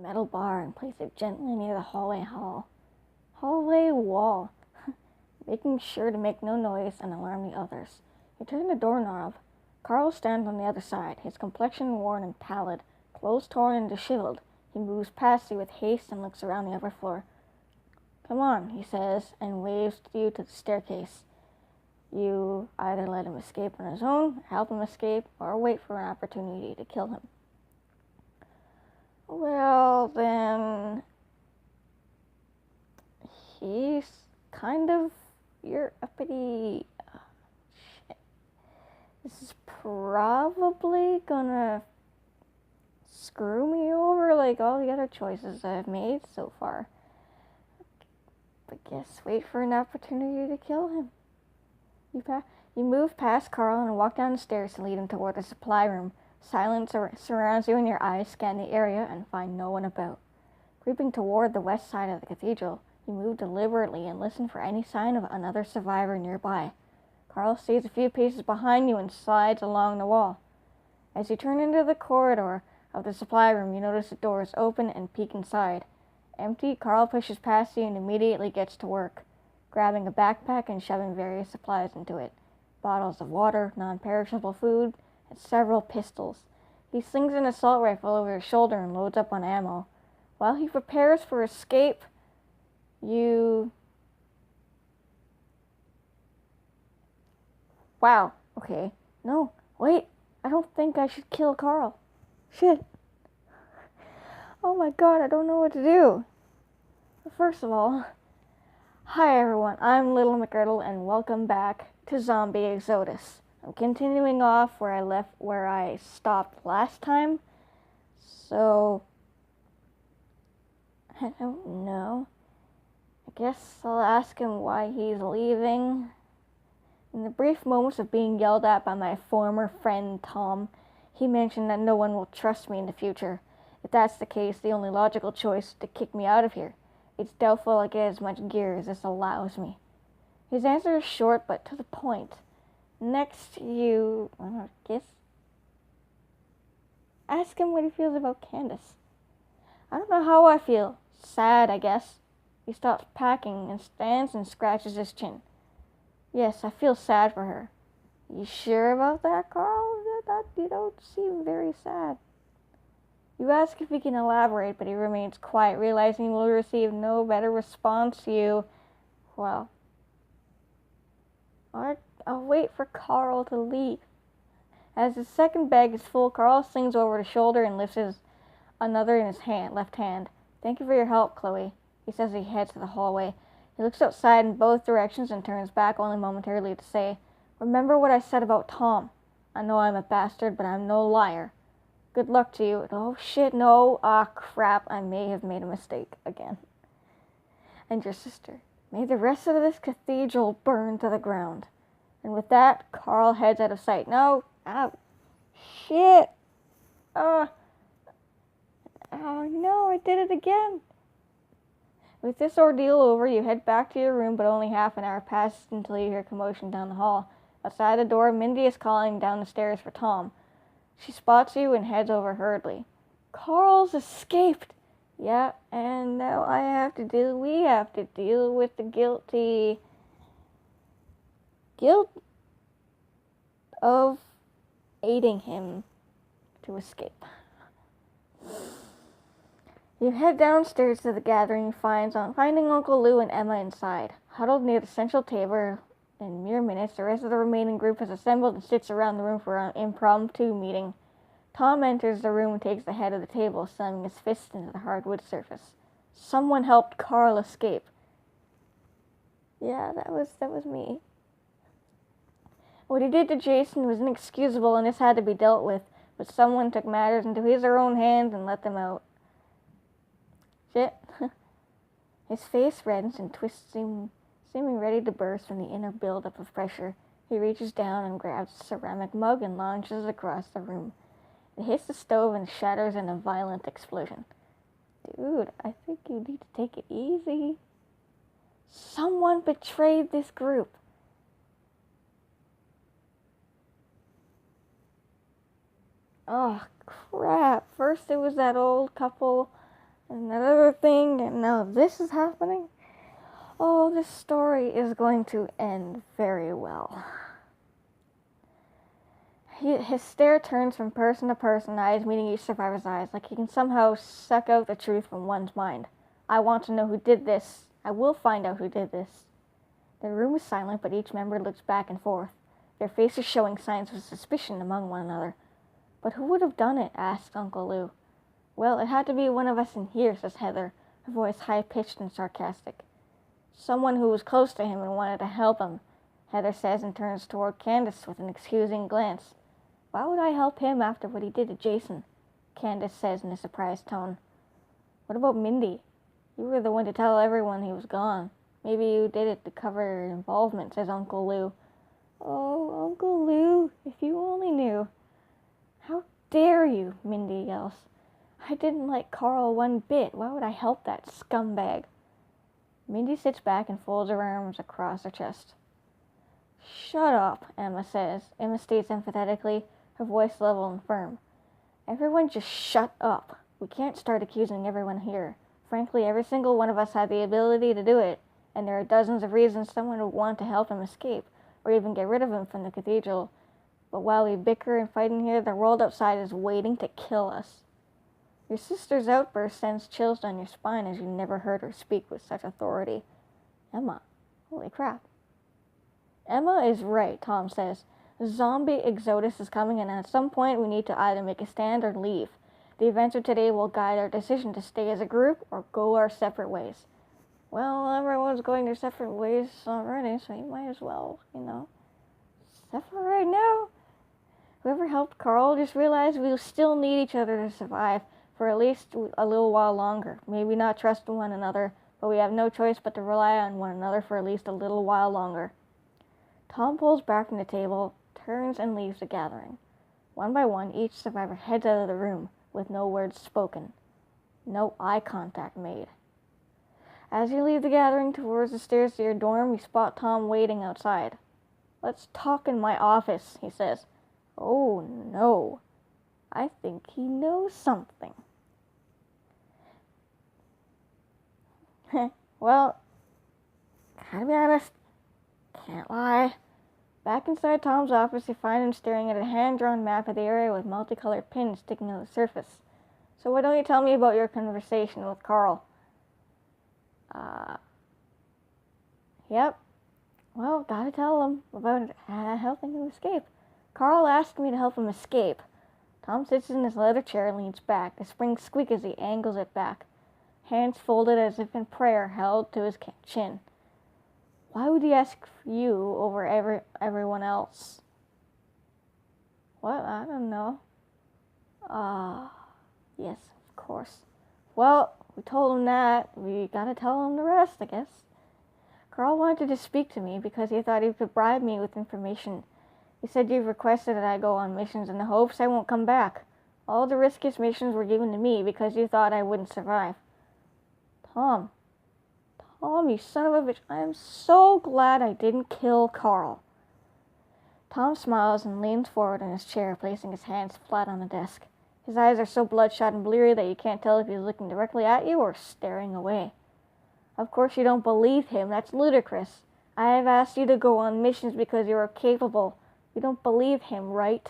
metal bar and place it gently near the hallway wall, making sure to make no noise and alarm the others. He turned the doorknob. Carl stands on the other side, his complexion worn and pallid, clothes torn and disheveled. He moves past you with haste and looks around the upper floor. "Come on," he says, and waves you to the staircase. You either let him escape on his own, help him escape, or wait for an opportunity to kill him. Well, then, he's kind of your uppity... shit. This is probably gonna screw me over like all the other choices I've made so far. But guess wait for an opportunity to kill him. You move past Carl and walk down the stairs to lead him toward the supply room. Silence surrounds you and your eyes scan the area and find no one about. Creeping toward the west side of the cathedral, you move deliberately and listen for any sign of another survivor nearby. Carl stays a few paces behind you and slides along the wall. As you turn into the corridor of the supply room, you notice the door is open and peek inside. Empty, Carl pushes past you and immediately gets to work, grabbing a backpack and shoving various supplies into it. Bottles of water, non-perishable food, and several pistols. He slings an assault rifle over his shoulder and loads up on ammo. While he prepares for escape, you... Wow, okay. No, wait, I don't think I should kill Carl. Shit. Oh my god, I don't know what to do. First of all, hi everyone, I'm Little McGirdle and welcome back to Zombie Exodus. I'm continuing off where I stopped last time. So, I don't know. I guess I'll ask him why he's leaving. In the brief moments of being yelled at by my former friend Tom, he mentioned that no one will trust me in the future. If that's the case, the only logical choice is to kick me out of here. It's doubtful I get as much gear as this allows me. His answer is short but to the point. Next, ask him what he feels about Candace. I don't know how I feel. Sad, I guess. He stops packing and stands and scratches his chin. Yes, I feel sad for her. You sure about that, Carl? You don't seem very sad. You ask if he can elaborate, but he remains quiet, realizing he will receive no better response. Well, I'll wait for Carl to leave. As his second bag is full, Carl slings over his shoulder and lifts another in his left hand. Thank you for your help, Chloe, he says as he heads to the hallway. He looks outside in both directions and turns back only momentarily to say, remember what I said about Tom. I know I'm a bastard, but I'm no liar. Good luck to you. Oh shit, no. Ah, crap, I may have made a mistake again. And your sister. May the rest of this cathedral burn to the ground. And with that, Carl heads out of sight. No. Ow. Shit. Oh no, I did it again. With this ordeal over, you head back to your room, but only half an hour passes until you hear commotion down the hall. Outside the door, Mindy is calling down the stairs for Tom. She spots you and heads over hurriedly. Carl's escaped. Yeah, and now we have to deal with the guilt of aiding him to escape. You head downstairs to the gathering, finding Uncle Lou and Emma inside. Huddled near the central table in mere minutes, the rest of the remaining group has assembled and sits around the room for an impromptu meeting. Tom enters the room and takes the head of the table, slamming his fist into the hardwood surface. Someone helped Carl escape. Yeah, that was me. What he did to Jason was inexcusable and this had to be dealt with, but someone took matters into his own hands and let them out. Shit. His face reddens and twists, seeming ready to burst from the inner buildup of pressure. He reaches down and grabs a ceramic mug and launches across the room. It hits the stove and shatters in a violent explosion. Dude, I think you need to take it easy. Someone betrayed this group. Oh, crap. First it was that old couple, Another thing, and now this is happening. Oh, this story is going to end very well. His stare turns from person to person, eyes meeting each survivor's eyes, like he can somehow suck out the truth from one's mind. I want to know who did this. I will find out who did this. The room is silent, but each member looks back and forth, their faces showing signs of suspicion among one another. But who would have done it? Asks Uncle Lou. Well, it had to be one of us in here, says Heather, her voice high-pitched and sarcastic. Someone who was close to him and wanted to help him, Heather says and turns toward Candace with an excusing glance. Why would I help him after what he did to Jason? Candace says in a surprised tone. What about Mindy? You were the one to tell everyone he was gone. Maybe you did it to cover your involvement, says Uncle Lou. Oh, Uncle Lou, if you only knew. How dare you, Mindy yells. I didn't like Carl one bit. Why would I help that scumbag? Mindy sits back and folds her arms across her chest. Shut up, Emma says. Emma states emphatically, her voice level and firm. Everyone just shut up. We can't start accusing everyone here. Frankly, every single one of us had the ability to do it, and there are dozens of reasons someone would want to help him escape, or even get rid of him from the cathedral. But while we bicker and fight in here, the world outside is waiting to kill us. Your sister's outburst sends chills down your spine as you never heard her speak with such authority. Emma. Holy crap. Emma is right, Tom says. The zombie exodus is coming, and at some point we need to either make a stand or leave. The events of today will guide our decision to stay as a group or go our separate ways. Well, everyone's going their separate ways already, so you might as well, separate now. Whoever helped Carl just realized we'll still need each other to survive for at least a little while longer. Maybe not trust one another, but we have no choice but to rely on one another for at least a little while longer. Tom pulls back from the table, turns and leaves the gathering. One by one, each survivor heads out of the room, with no words spoken. No eye contact made. As you leave the gathering towards the stairs to your dorm, you spot Tom waiting outside. Let's talk in my office, he says. Oh no. I think he knows something. Well, gotta be honest, can't lie. Back inside Tom's office, you find him staring at a hand-drawn map of the area with multicolored pins sticking out the surface. So why don't you tell me about your conversation with Carl? Yep. Well, gotta tell him about helping him escape. Carl asked me to help him escape. Tom sits in his leather chair and leans back. The springs squeak as he angles it back. Hands folded as if in prayer, held to his chin. Why would he ask you over everyone else? What? I don't know. Yes, of course. Well, we told him that. We gotta tell him the rest, I guess. Carl wanted to speak to me because he thought he could bribe me with information. He said you've requested that I go on missions in the hopes I won't come back. All the riskiest missions were given to me because you thought I wouldn't survive. Tom, you son of a bitch, I am so glad I didn't kill Carl. Tom smiles and leans forward in his chair, placing his hands flat on the desk. His eyes are so bloodshot and bleary that you can't tell if he's looking directly at you or staring away. Of course you don't believe him. That's ludicrous. I have asked you to go on missions because you are capable. You don't believe him, right?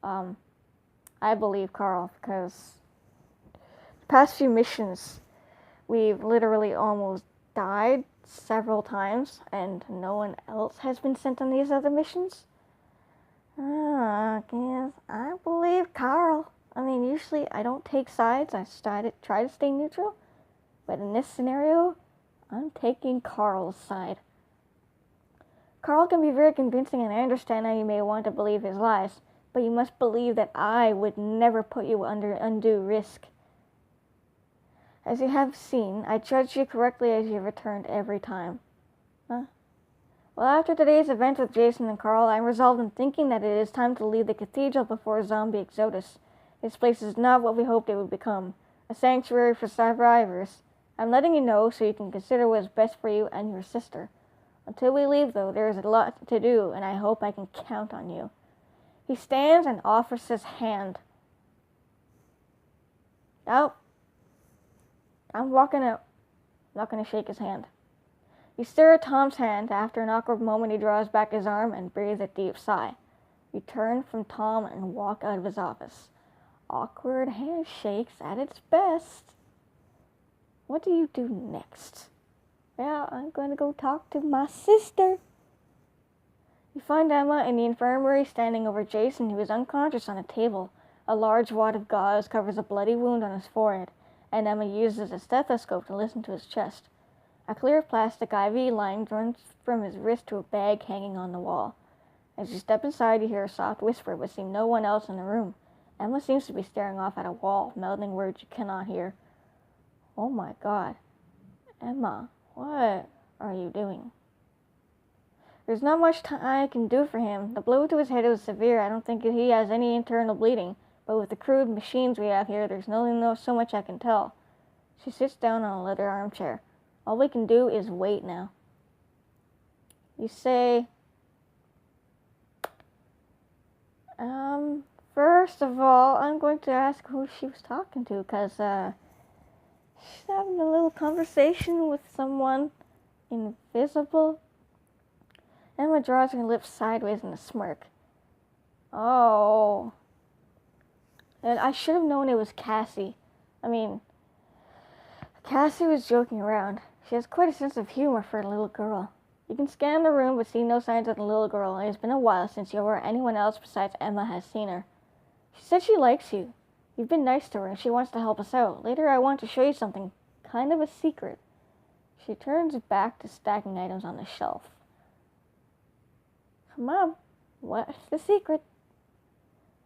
I believe Carl because the past few missions, we've literally almost died several times, and no one else has been sent on these other missions. I guess I believe Carl. I mean, usually I don't take sides. I try to stay neutral. But in this scenario, I'm taking Carl's side. Carl can be very convincing, and I understand how you may want to believe his lies, but you must believe that I would never put you under undue risk. As you have seen, I judged you correctly as you returned every time. Huh? Well, after today's event with Jason and Carl, I'm resolved in thinking that it is time to leave the cathedral before a zombie exodus. This place is not what we hoped it would become, a sanctuary for survivors. I'm letting you know so you can consider what is best for you and your sister. Until we leave, though, there is a lot to do, and I hope I can count on you. He stands and offers his hand. Oh. I'm walking out. I'm not going to shake his hand. You stare at Tom's hand. After an awkward moment, he draws back his arm and breathes a deep sigh. You turn from Tom and walk out of his office. Awkward handshakes at its best. What do you do next? Well, I'm going to go talk to my sister. You find Emma in the infirmary standing over Jason, who is unconscious on a table. A large wad of gauze covers a bloody wound on his forehead, and Emma uses a stethoscope to listen to his chest. A clear plastic IV line runs from his wrist to a bag hanging on the wall. As you step inside, you hear a soft whisper, but see no one else in the room. Emma seems to be staring off at a wall, mouthing words you cannot hear. Oh my God. Emma, what are you doing? There's not much I can do for him. The blow to his head was severe. I don't think he has any internal bleeding, but with the crude machines we have here, there's no so much I can tell. She sits down on a leather armchair. All we can do is wait now. You say, first of all, I'm going to ask who she was talking to, because she's having a little conversation with someone invisible. Emma draws her lips sideways in a smirk. Oh. And I should have known it was Cassie. Cassie was joking around. She has quite a sense of humor for a little girl. You can scan the room but see no signs of the little girl. It has been a while since you or anyone else besides Emma has seen her. She said she likes you. You've been nice to her and she wants to help us out. Later I want to show you something, kind of a secret. She turns back to stacking items on the shelf. Mom, what's the secret?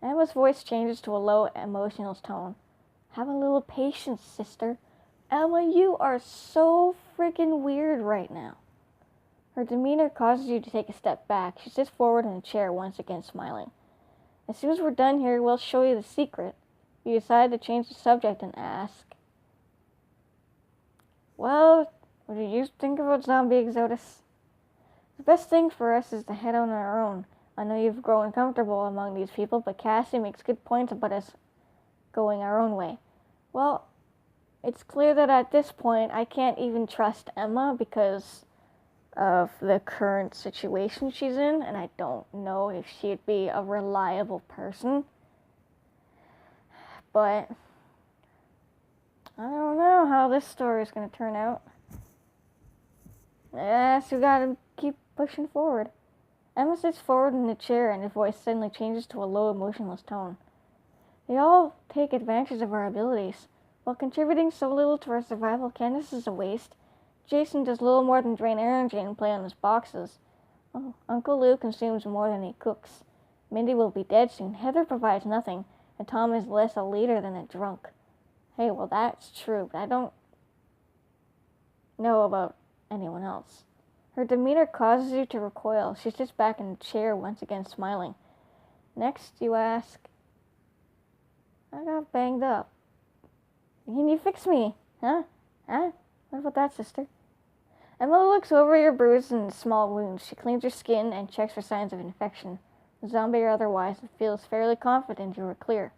Emma's voice changes to a low, emotional tone. Have a little patience, sister. Emma, you are so freaking weird right now. Her demeanor causes you to take a step back. She sits forward in a chair, once again smiling. As soon as we're done here, we'll show you the secret. You decide to change the subject and ask, well, what do you think about zombie Exodus? The best thing for us is to head on our own. I know you've grown comfortable among these people, but Cassie makes good points about us going our own way. Well, it's clear that at this point I can't even trust Emma because of the current situation she's in, and I don't know if she'd be a reliable person. But I don't know how this story is going to turn out. Yes, we gotta keep pushing forward. Emma sits forward in the chair and her voice suddenly changes to a low, emotionless tone. They all take advantage of our abilities. While contributing so little to our survival, Candace is a waste. Jason does little more than drain energy and play on his boxes. Oh, Uncle Lou consumes more than he cooks. Mindy will be dead soon. Heather provides nothing, and Tom is less a leader than a drunk. Hey, well that's true, but I don't know about anyone else. Her demeanor causes you to recoil. She sits back in the chair, once again smiling. Next, you ask, I got banged up. Can you fix me? Huh? What about that, sister? Emma looks over your bruises and small wounds. She cleans your skin and checks for signs of infection. Zombie or otherwise, it feels fairly confident you are clear.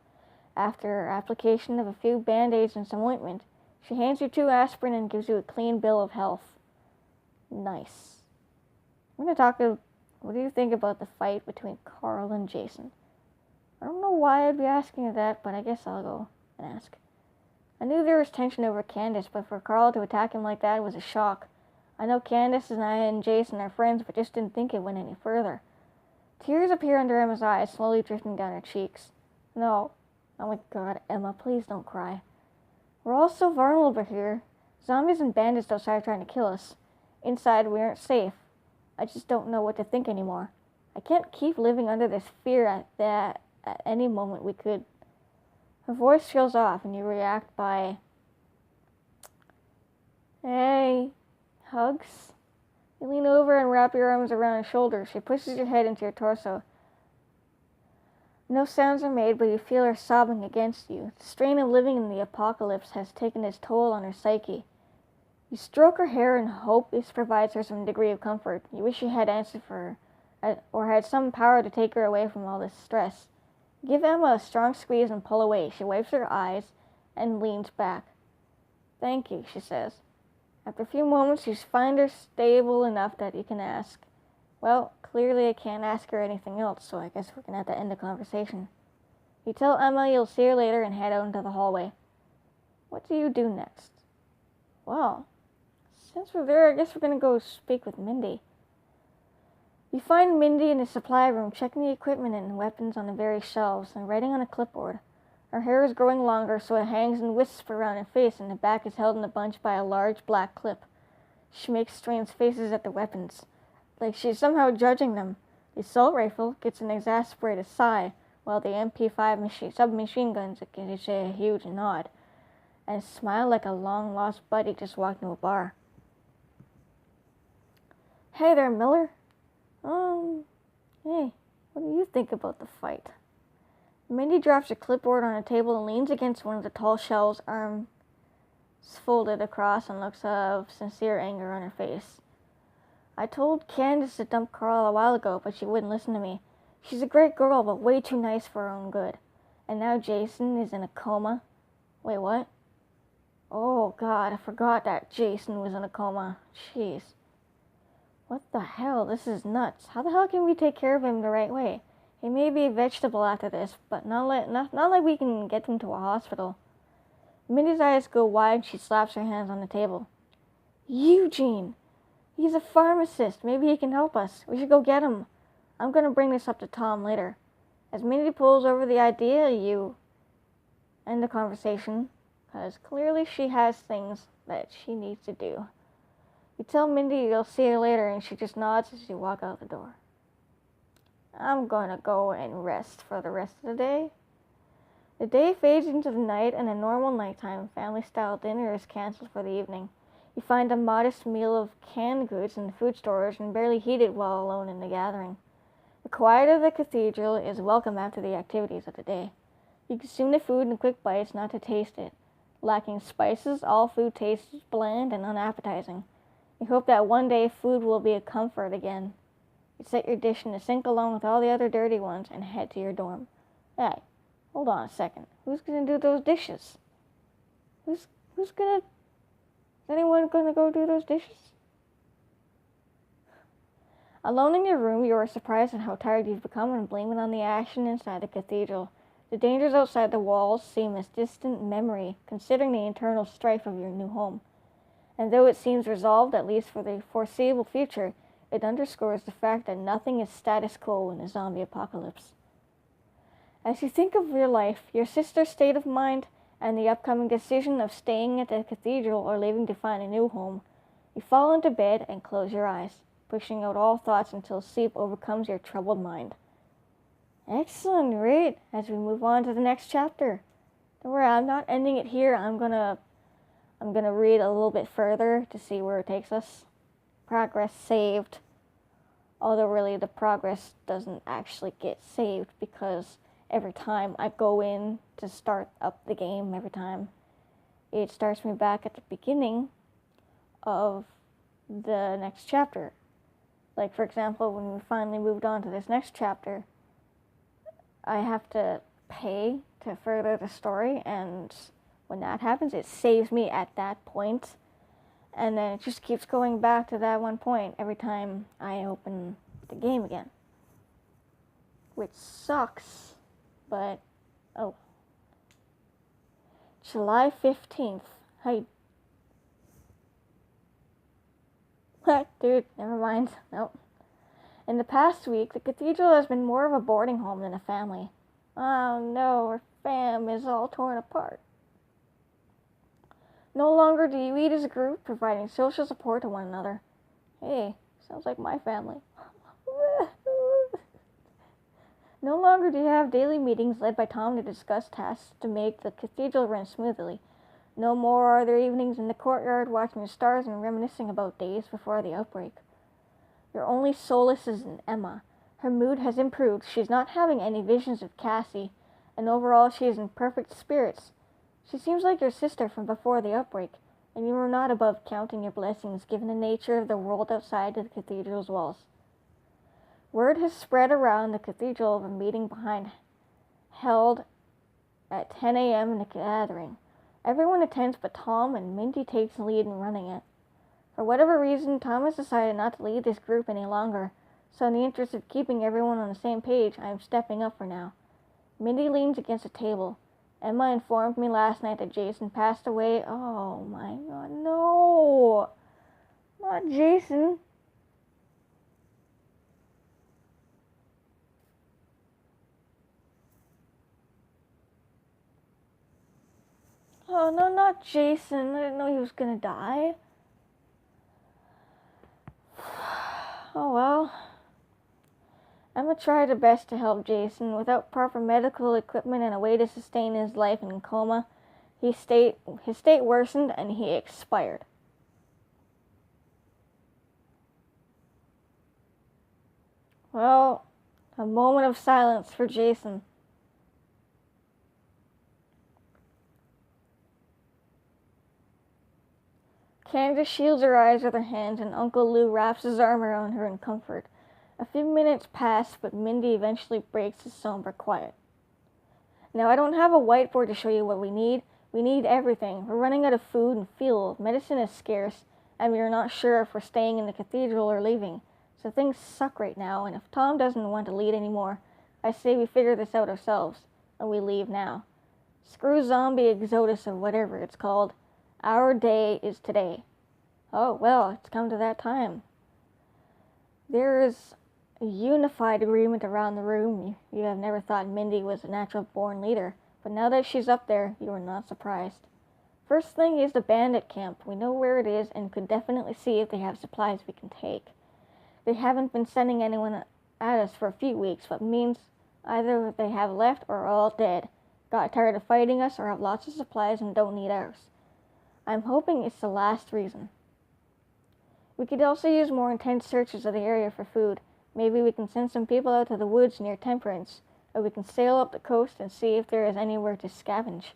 After application of a few band-aids and some ointment, she hands you 2 aspirin and gives you a clean bill of health. Nice. I'm going to talk about, what do you think about the fight between Carl and Jason? I don't know why I'd be asking you that, but I guess I'll go and ask. I knew there was tension over Candace, but for Carl to attack him like that was a shock. I know Candace and I and Jason are friends, but just didn't think it went any further. Tears appear under Emma's eyes, slowly drifting down her cheeks. No. Oh my God, Emma, please don't cry. We're all so vulnerable here. Zombies and bandits outside are trying to kill us. Inside, we aren't safe. I just don't know what to think anymore. I can't keep living under this fear that at any moment we could. Her voice trails off, and you react by, hey, hugs? You lean over and wrap your arms around her shoulders. She pushes your head into your torso. No sounds are made, but you feel her sobbing against you. The strain of living in the apocalypse has taken its toll on her psyche. You stroke her hair and hope this provides her some degree of comfort. You wish you had answered for her, or had some power to take her away from all this stress. Give Emma a strong squeeze and pull away. She wipes her eyes and leans back. Thank you, she says. After a few moments, you find her stable enough that you can ask. Well, clearly I can't ask her anything else, so I guess we're gonna have to end the conversation. You tell Emma you'll see her later and head out into the hallway. What do you do next? Well, since we're there, I guess we're gonna go speak with Mindy. You find Mindy in the supply room, checking the equipment and weapons on the various shelves and writing on a clipboard. Her hair is growing longer, so it hangs in wisps around her face, and the back is held in a bunch by a large black clip. She makes strange faces at the weapons, like she's somehow judging them. The assault rifle gets an exasperated sigh, while the MP5 submachine guns gives a huge nod, and smile like a long-lost buddy just walked into a bar. Hey there, Miller. Hey, what do you think about the fight? Mindy drops a clipboard on a table and leans against one of the tall shelves, arms folded across, and looks of sincere anger on her face. I told Candace to dump Carl a while ago, but she wouldn't listen to me. She's a great girl, but way too nice for her own good. And now Jason is in a coma. Wait, what? Oh, God, I forgot that Jason was in a coma. Jeez. What the hell? This is nuts. How the hell can we take care of him the right way? He may be a vegetable after this, but not like we can get him to a hospital. Mindy's eyes go wide and she slaps her hands on the table. Eugene! He's a pharmacist. Maybe he can help us. We should go get him. I'm going to bring this up to Tom later. As Mindy pulls over the idea, you end the conversation, because clearly she has things that she needs to do. You tell Mindy you'll see her later, and she just nods as you walk out the door. I'm gonna go and rest for the rest of the day. The day fades into the night, and a normal nighttime family-style dinner is canceled for the evening. You find a modest meal of canned goods in the food storage and barely heat it while alone in the gathering. The quiet of the cathedral is welcome after the activities of the day. You consume the food in quick bites not to taste it. Lacking spices, all food tastes bland and unappetizing. You hope that one day food will be a comfort again. You set your dish in the sink along with all the other dirty ones and head to your dorm. Hey, hold on a second. Who's gonna do those dishes? Is anyone gonna go do those dishes? Alone in your room, you are surprised at how tired you've become and blame it on the action inside the cathedral. The dangers outside the walls seem as distant memory, considering the internal strife of your new home. And though it seems resolved, at least for the foreseeable future, it underscores the fact that nothing is status quo in a zombie apocalypse. As you think of your life, your sister's state of mind, and the upcoming decision of staying at the cathedral or leaving to find a new home, you fall into bed and close your eyes, pushing out all thoughts until sleep overcomes your troubled mind. Excellent, right? As we move on to the next chapter. Don't worry, I'm not ending it here. I'm gonna read a little bit further to see where it takes us. Progress saved. Although really the progress doesn't actually get saved because every time I go in to start up the game, every time it starts me back at the beginning of the next chapter. Like, for example, when we finally moved on to this next chapter, I have to pay to further the story, and when that happens, it saves me at that point, and then it just keeps going back to that one point every time I open the game again. Which sucks, but, oh. July 15th. Hey. Dude, never mind. Nope. In the past week, the cathedral has been more of a boarding home than a family. Oh no, our fam is all torn apart. No longer do you eat as a group, providing social support to one another. Hey, sounds like my family. No longer do you have daily meetings led by Tom to discuss tasks to make the cathedral run smoothly. No more are there evenings in the courtyard watching the stars and reminiscing about days before the outbreak. Your only solace is in Emma. Her mood has improved. She's not having any visions of Cassie, and overall she is in perfect spirits. She seems like your sister from before the outbreak, and you are not above counting your blessings given the nature of the world outside the cathedral's walls. Word has spread around the cathedral of a meeting held at 10 a.m. in the gathering. Everyone attends but Tom, and Mindy takes the lead in running it. For whatever reason, Tom has decided not to lead this group any longer, so in the interest of keeping everyone on the same page, I am stepping up for now. Mindy leans against a table. Emma informed me last night that Jason passed away. Oh my god, no! Not Jason. Oh no, not Jason. I didn't know he was gonna die. Oh well. Emma tried her best to help Jason. Without proper medical equipment and a way to sustain his life in coma, his state worsened and he expired. Well, a moment of silence for Jason. Candace shields her eyes with her hands, and Uncle Lou wraps his arm around her in comfort. A few minutes pass, but Mindy eventually breaks the somber quiet. Now, I don't have a whiteboard to show you what we need. We need everything. We're running out of food and fuel. Medicine is scarce, and we are not sure if we're staying in the cathedral or leaving. So things suck right now, and if Tom doesn't want to lead anymore, I say we figure this out ourselves, and we leave now. Screw zombie exodus or whatever it's called. Our day is today. Oh, well, it's come to that time. There is a unified agreement around the room. You have never thought Mindy was a natural-born leader, but now that she's up there, you are not surprised. First thing is the bandit camp. We know where it is and could definitely see if they have supplies we can take. They haven't been sending anyone at us for a few weeks, but means either they have left or are all dead, got tired of fighting us, or have lots of supplies and don't need ours. I'm hoping it's the last reason. We could also use more intense searches of the area for food. Maybe we can send some people out to the woods near Temperance, or we can sail up the coast and see if there is anywhere to scavenge.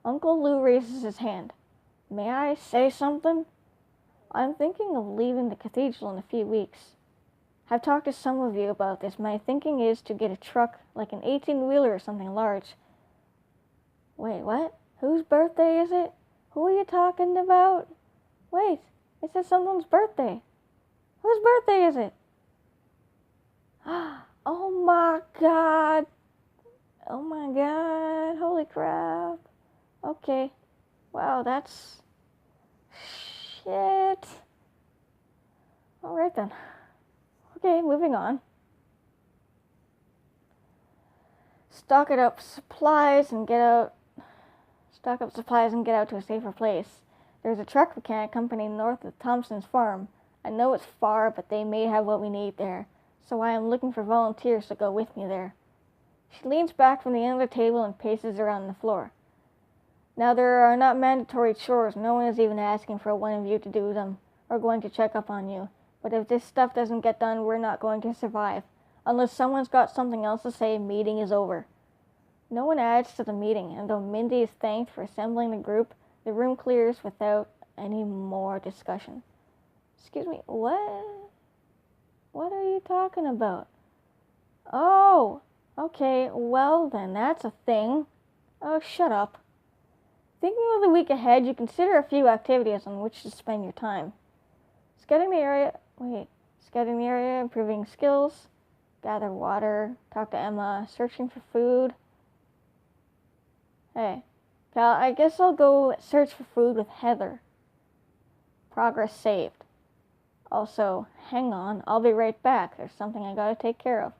Uncle Lou raises his hand. May I say something? I'm thinking of leaving the cathedral in a few weeks. I've talked to some of you about this. My thinking is to get a truck, like an 18-wheeler or something large. Wait, what? Whose birthday is it? Who are you talking about? Wait, it says someone's birthday. Whose birthday is it? Oh my god. Oh my god. Holy crap. Okay. Wow, that's... Shit. Alright then. Okay, moving on. Stock up supplies and get out to a safer place. There's a truck mechanic company north of Thompson's farm. I know it's far, but they may have what we need there, so I am looking for volunteers to go with me there. She leans back from the end of the table and paces around the floor. Now, there are not mandatory chores. No one is even asking for one of you to do them or going to check up on you. But if this stuff doesn't get done, we're not going to survive. Unless someone's got something else to say, meeting is over. No one adds to the meeting, and though Mindy is thanked for assembling the group, the room clears without any more discussion. Excuse me, what? What are you talking about? Oh, okay, well then, that's a thing. Oh, shut up. Thinking of the week ahead, you consider a few activities on which to spend your time. Scouting the area, improving skills, gather water, talk to Emma, searching for food. Hey, pal, I guess I'll go search for food with Heather. Progress saved. Also, hang on, I'll be right back. There's something I gotta take care of.